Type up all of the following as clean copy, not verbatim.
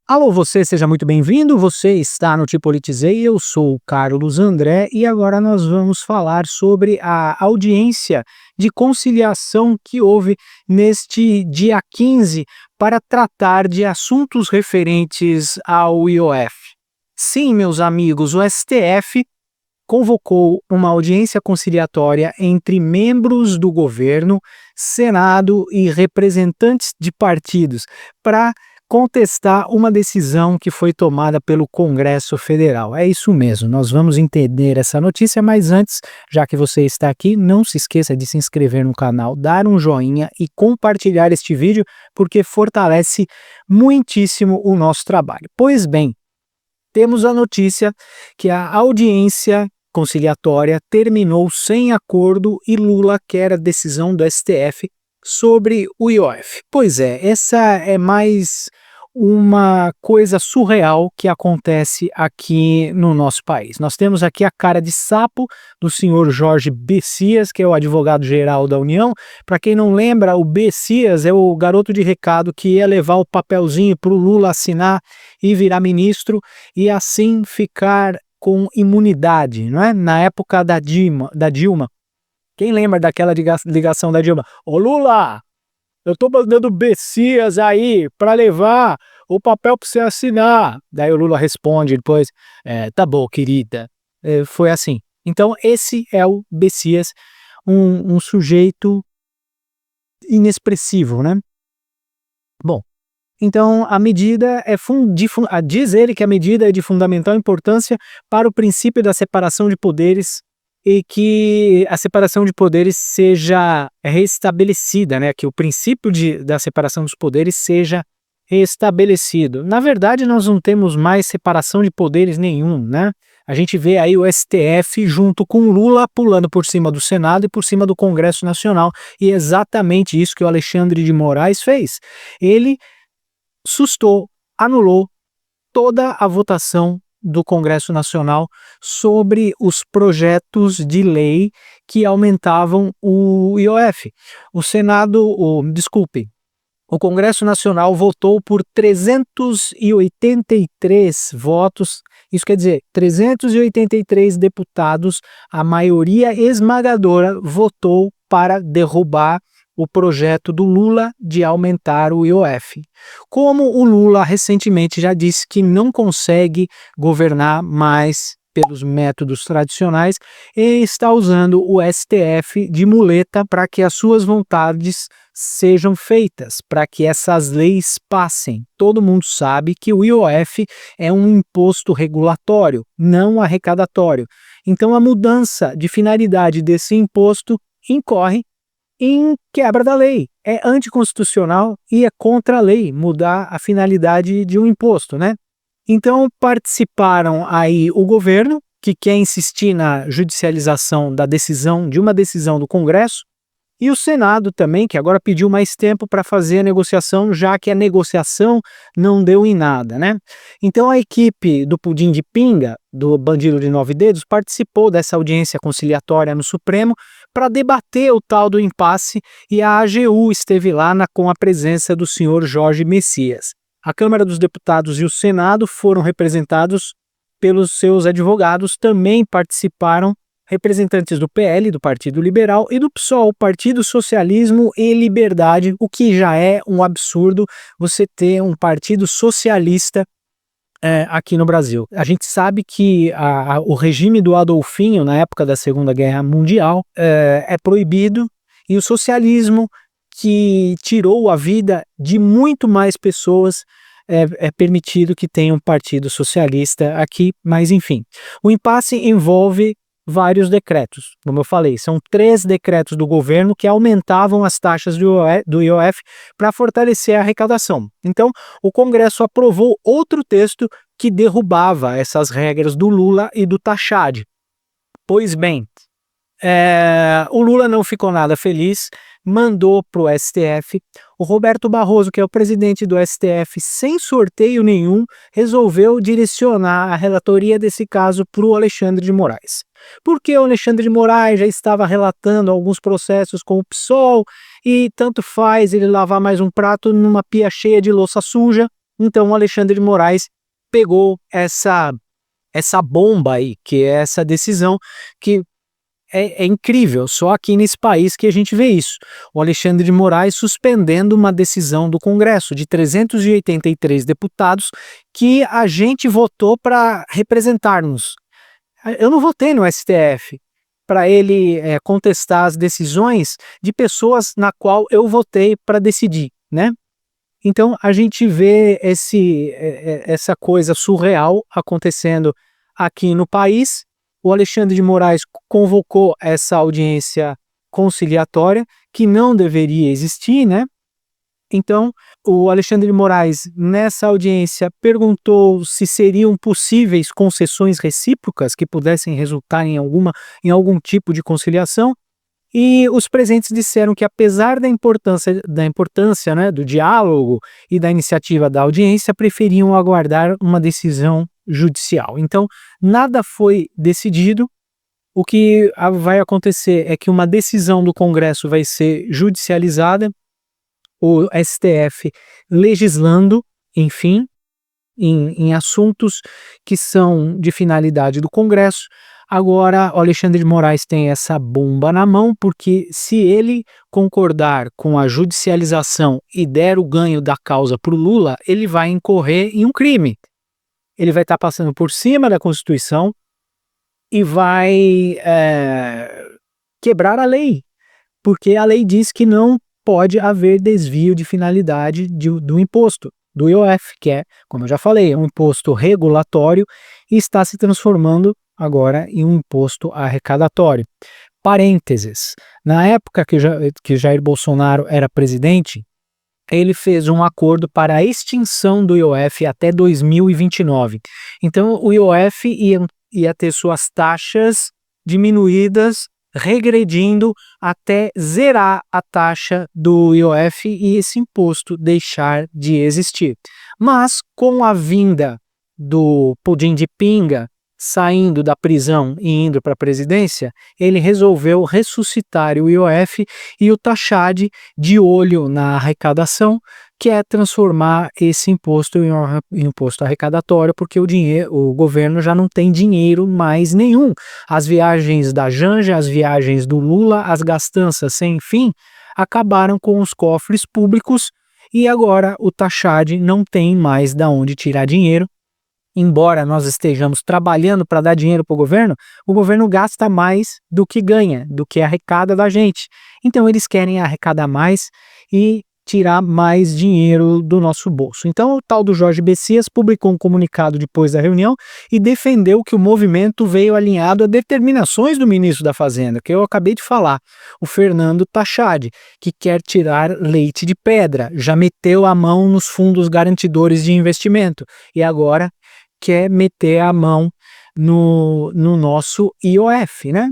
Alô, você, seja muito bem-vindo. Você está no Te Politizei, eu sou o Carlos André e agora nós vamos falar sobre a audiência de conciliação que houve neste dia 15 para tratar de assuntos referentes ao IOF. Sim, meus amigos, o STF convocou uma audiência conciliatória entre membros do governo, Senado e representantes de partidos para contestar uma decisão que foi tomada pelo Congresso Federal. É isso mesmo, nós vamos entender essa notícia, mas antes, já que você está aqui, não se esqueça de se inscrever no canal, dar um joinha e compartilhar este vídeo, porque fortalece muitíssimo o nosso trabalho. Pois bem, temos a notícia que a audiência conciliatória terminou sem acordo e Lula quer a decisão do STF sobre o IOF. Pois é, essa é mais uma coisa surreal que acontece aqui no nosso país. Nós temos aqui a cara de sapo do senhor Jorge Bessias, que é o advogado-geral da União. Para quem não lembra, o Bessias é o garoto de recado que ia levar o papelzinho para o Lula assinar e virar ministro e assim ficar com imunidade, não é? Na época da Dilma. Quem lembra daquela ligação da Dilma? Ô Lula, eu tô mandando Bessias aí para levar o papel para você assinar. Daí o Lula responde depois, tá bom, querida. Foi assim. Então esse é o Bessias, um sujeito inexpressivo, né? Bom, então a medida diz ele que a medida é de fundamental importância para o princípio da separação de poderes e que a separação de poderes seja restabelecida, né? Que o princípio da separação dos poderes seja restabelecido. Na verdade, nós não temos mais separação de poderes nenhum, né? A gente vê aí o STF junto com Lula pulando por cima do Senado e por cima do Congresso Nacional. E é exatamente isso que o Alexandre de Moraes fez. Ele anulou toda a votação do Congresso Nacional sobre os projetos de lei que aumentavam o IOF. O Congresso Nacional votou por 383 votos, isso quer dizer, 383 deputados, a maioria esmagadora votou para derrubar o projeto do Lula de aumentar o IOF. Como o Lula recentemente já disse que não consegue governar mais pelos métodos tradicionais, ele está usando o STF de muleta para que as suas vontades sejam feitas, para que essas leis passem. Todo mundo sabe que o IOF é um imposto regulatório, não arrecadatório. Então a mudança de finalidade desse imposto incorre em quebra da lei. É anticonstitucional e é contra a lei mudar a finalidade de um imposto, né? Então participaram aí o governo, que quer insistir na judicialização de uma decisão do Congresso, e o Senado também, que agora pediu mais tempo para fazer a negociação, já que a negociação não deu em nada, né? Então a equipe do Pudim de Pinga, do Bandido de Nove Dedos, participou dessa audiência conciliatória no Supremo para debater o tal do impasse e a AGU esteve lá com a presença do senhor Jorge Messias. A Câmara dos Deputados e o Senado foram representados pelos seus advogados, também participaram representantes do PL, do Partido Liberal, e do PSOL, Partido Socialismo e Liberdade, o que já é um absurdo você ter um partido socialista aqui no Brasil. A gente sabe que o regime do Adolfinho, na época da Segunda Guerra Mundial, é proibido, e o socialismo, que tirou a vida de muito mais pessoas, é permitido que tenha um partido socialista aqui, mas enfim. O impasse envolve vários decretos, como eu falei, são 3 decretos do governo que aumentavam as taxas do IOF para fortalecer a arrecadação. Então, o Congresso aprovou outro texto que derrubava essas regras do Lula e do Tachad. Pois bem, o Lula não ficou nada feliz, mandou para o STF. O Roberto Barroso, que é o presidente do STF, sem sorteio nenhum, resolveu direcionar a relatoria desse caso para o Alexandre de Moraes. Porque o Alexandre de Moraes já estava relatando alguns processos com o PSOL e tanto faz ele lavar mais um prato numa pia cheia de louça suja. Então o Alexandre de Moraes pegou essa bomba aí, que é essa decisão que é incrível, só aqui nesse país que a gente vê isso. O Alexandre de Moraes suspendendo uma decisão do Congresso de 383 deputados que a gente votou para representar-nos. Eu não votei no STF para ele contestar as decisões de pessoas na qual eu votei para decidir, né? Então a gente vê essa coisa surreal acontecendo aqui no país. O Alexandre de Moraes convocou essa audiência conciliatória que não deveria existir, né? Então, o Alexandre de Moraes, nessa audiência, perguntou se seriam possíveis concessões recíprocas que pudessem resultar em algum tipo de conciliação, e os presentes disseram que, apesar da importância, né, do diálogo e da iniciativa da audiência, preferiam aguardar uma decisão judicial. Então, nada foi decidido. O que vai acontecer é que uma decisão do Congresso vai ser judicializada, o STF legislando, enfim, em assuntos que são de finalidade do Congresso. Agora, o Alexandre de Moraes tem essa bomba na mão, porque se ele concordar com a judicialização e der o ganho da causa para o Lula, ele vai incorrer em um crime. Ele vai estar passando por cima da Constituição e vai quebrar a lei, porque a lei diz que não pode haver desvio de finalidade do imposto, do IOF, que é, como eu já falei, é um imposto regulatório e está se transformando agora em um imposto arrecadatório. Parênteses, na época que Jair Bolsonaro era presidente, ele fez um acordo para a extinção do IOF até 2029. Então o IOF ia ter suas taxas diminuídas, regredindo até zerar a taxa do IOF e esse imposto deixar de existir. Mas com a vinda do Pudim de Pinga saindo da prisão e indo para a presidência, ele resolveu ressuscitar o IOF e o Tachad, de olho na arrecadação, quer transformar esse imposto em imposto arrecadatório, porque o governo já não tem dinheiro mais nenhum. As viagens da Janja, as viagens do Lula, as gastanças sem fim, acabaram com os cofres públicos e agora o Tachad não tem mais de onde tirar dinheiro. Embora nós estejamos trabalhando para dar dinheiro para o governo gasta mais do que ganha, do que arrecada da gente. Então eles querem arrecadar mais e tirar mais dinheiro do nosso bolso. Então o tal do Jorge Bessias publicou um comunicado depois da reunião e defendeu que o movimento veio alinhado a determinações do ministro da Fazenda, que eu acabei de falar, o Fernando Tachad, que quer tirar leite de pedra, já meteu a mão nos fundos garantidores de investimento e agora quer meter a mão no nosso IOF, né?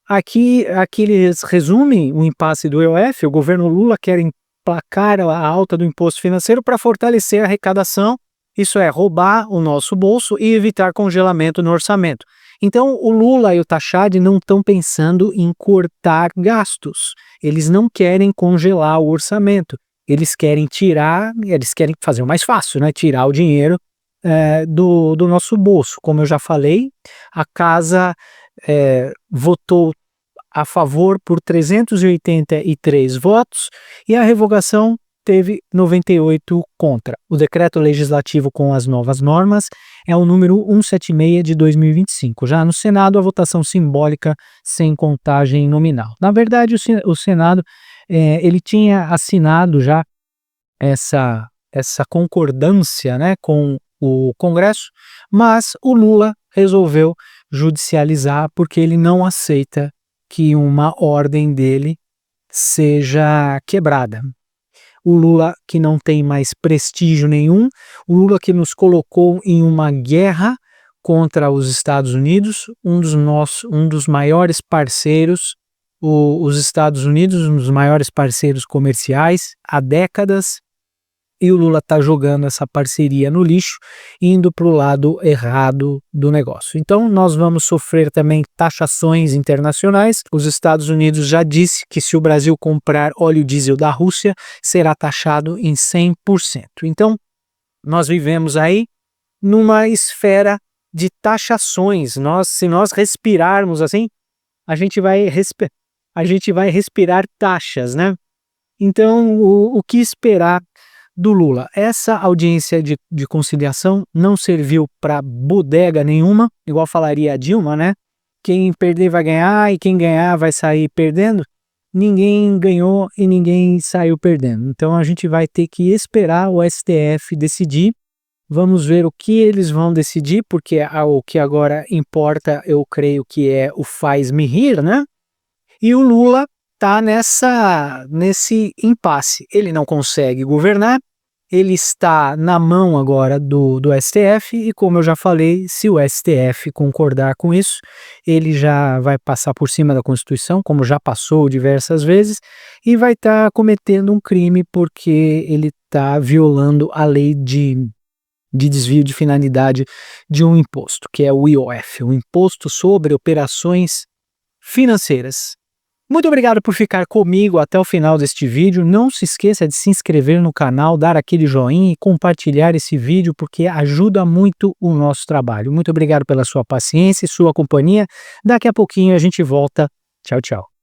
Aqui eles resumem o impasse do IOF. O governo Lula quer emplacar a alta do imposto financeiro para fortalecer a arrecadação, isso é, roubar o nosso bolso e evitar congelamento no orçamento. Então o Lula e o Tachad não estão pensando em cortar gastos, eles não querem congelar o orçamento, eles querem fazer o mais fácil, né? Tirar o dinheiro do nosso bolso. Como eu já falei, a casa votou a favor por 383 votos e a revogação teve 98 contra. O decreto legislativo com as novas normas é o número 176 de 2025. Já no Senado, a votação simbólica sem contagem nominal. Na verdade, o Senado ele tinha assinado já essa concordância, né, com o Congresso, mas o Lula resolveu judicializar porque ele não aceita que uma ordem dele seja quebrada. O Lula que não tem mais prestígio nenhum, o Lula que nos colocou em uma guerra contra os Estados Unidos, um dos maiores parceiros, os Estados Unidos, um dos maiores parceiros comerciais há décadas, e o Lula está jogando essa parceria no lixo, indo para o lado errado do negócio. Então nós vamos sofrer também taxações internacionais. Os Estados Unidos já disse que se o Brasil comprar óleo diesel da Rússia, será taxado em 100%. Então Nós vivemos aí numa esfera de taxações. Se nós respirarmos assim, a gente vai respirar taxas, né? Então, o que esperar do Lula? Essa audiência de conciliação não serviu para bodega nenhuma, igual falaria a Dilma, né? Quem perder vai ganhar e quem ganhar vai sair perdendo. Ninguém ganhou e ninguém saiu perdendo. Então a gente vai ter que esperar o STF decidir. Vamos ver o que eles vão decidir, porque o que agora importa, eu creio que é o faz-me rir, né? E o Lula está nesse impasse. Ele não consegue governar, ele está na mão agora do STF e, como eu já falei, se o STF concordar com isso, ele já vai passar por cima da Constituição, como já passou diversas vezes, e vai estar cometendo um crime porque ele está violando a lei de desvio de finalidade de um imposto, que é o IOF, o Imposto sobre Operações Financeiras. Muito obrigado por ficar comigo até o final deste vídeo. Não se esqueça de se inscrever no canal, dar aquele joinha e compartilhar esse vídeo, porque ajuda muito o nosso trabalho. Muito obrigado pela sua paciência e sua companhia. Daqui a pouquinho a gente volta. Tchau, tchau.